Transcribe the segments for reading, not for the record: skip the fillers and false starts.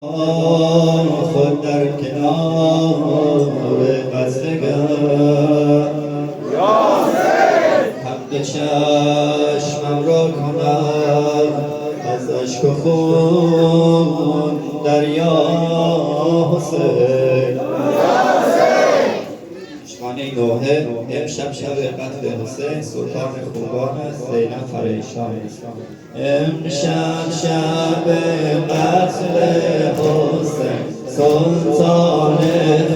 خود در کنار قصرگاه حق چشمم را کند از اشک و خون دریا حسین عشقانه نوحه امشب شب قتل حسین سلطان خوبان است زینب پریشان امشب شب قتل حسین سلطان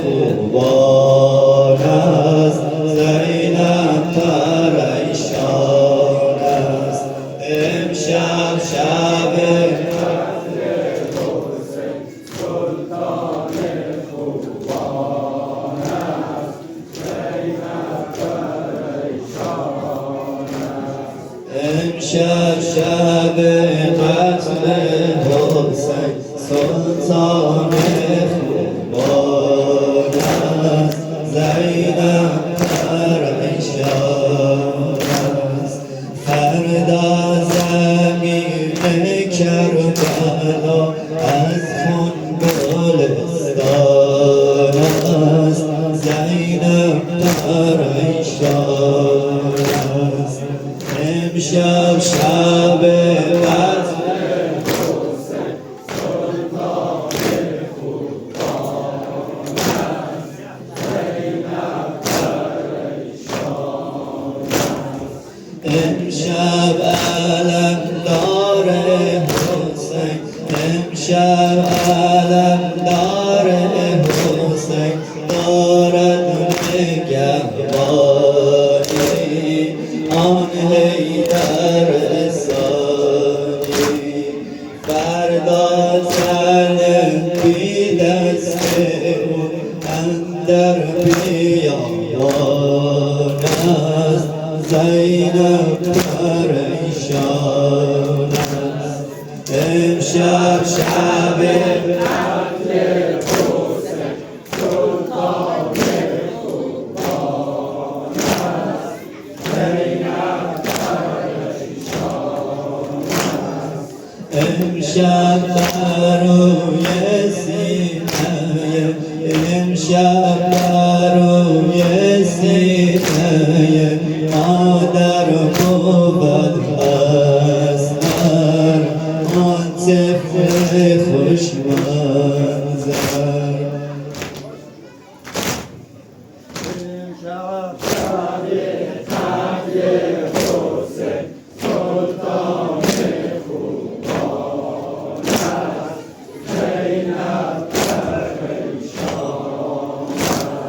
خوبان است زینب پریشان است امشب شب قتل حسین سلطان خوبان است زینب پریشان است امشب شب قتل حسین سلطان خوبان است زینب پریشان است فردا زمین کربلا از خون گلستان است زینب پریشان است امشب شب قتل حسین سلطان خوبان است زینب پریشان است امشب علمدار حسین امشب علمدار حسین دارد نگهبانی آن حیدر ثانی فردا زن بی دست او اندر بیابان است زینب پریشان است امشب شب قتل حسین سلطان خوبان است زینب پریشان است امشب بروی سینه امشب بروی سینه مادر بود اسمر آن طفل خوشمنظر امشب شب قتل حسین سلطان خوبان است زینب پریشان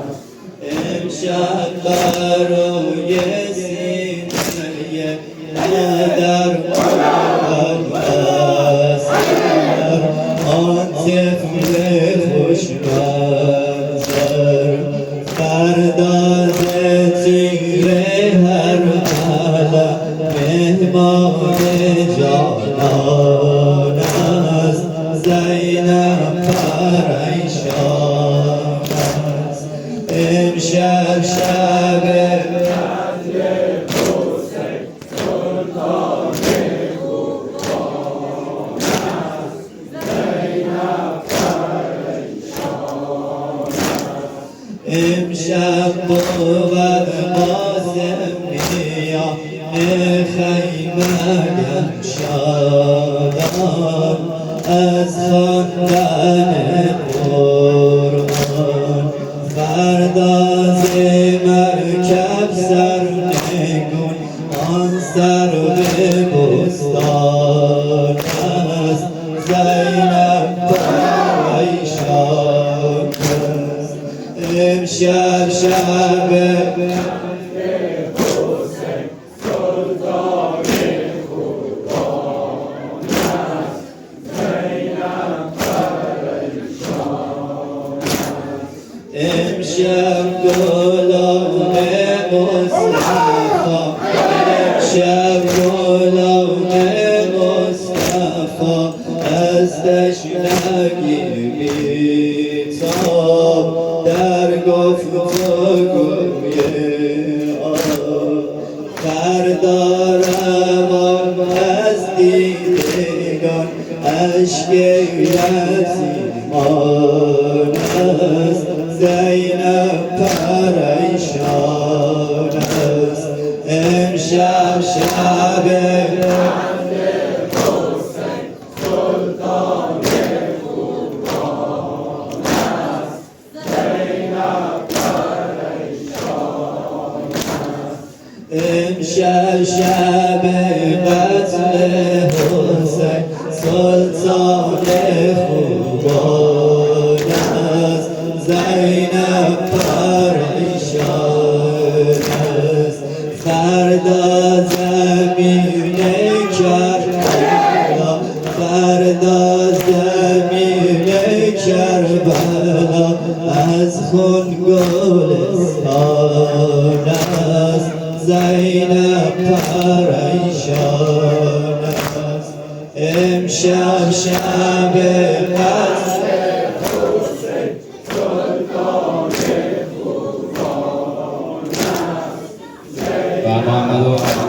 است امشب بروی سینه مادر بود اسمر آن طفل خوشمنظر فردا ز تیر هرملا مهمان جانان است زینب پریشان است امشب شب قتل حسین سلطان خوبان است زینب پریشان است امشب بود قاسم میا خیمه گمشادان از خواندن قرآن فردا ز مرکب سرنگون آن سرو بستان است زینب پریشان است امشب شب قتل حسین سلطان خوبان است زینب پریشان است امشب گلاب مصطفی امشب گلاب مصطفی از تشنگی بیتاب در گفتگوی آب فردا روان از دیدگان اشک یزید است زینب پریشان است امشب شب امشب شب قتل حسین سلطان خوبان است زینب پریشان است فردا زمین کربلا فردا زمین کربلا از خون گلستان است زینب پریشان است امشب شب قتل حسین سلطان خوبان است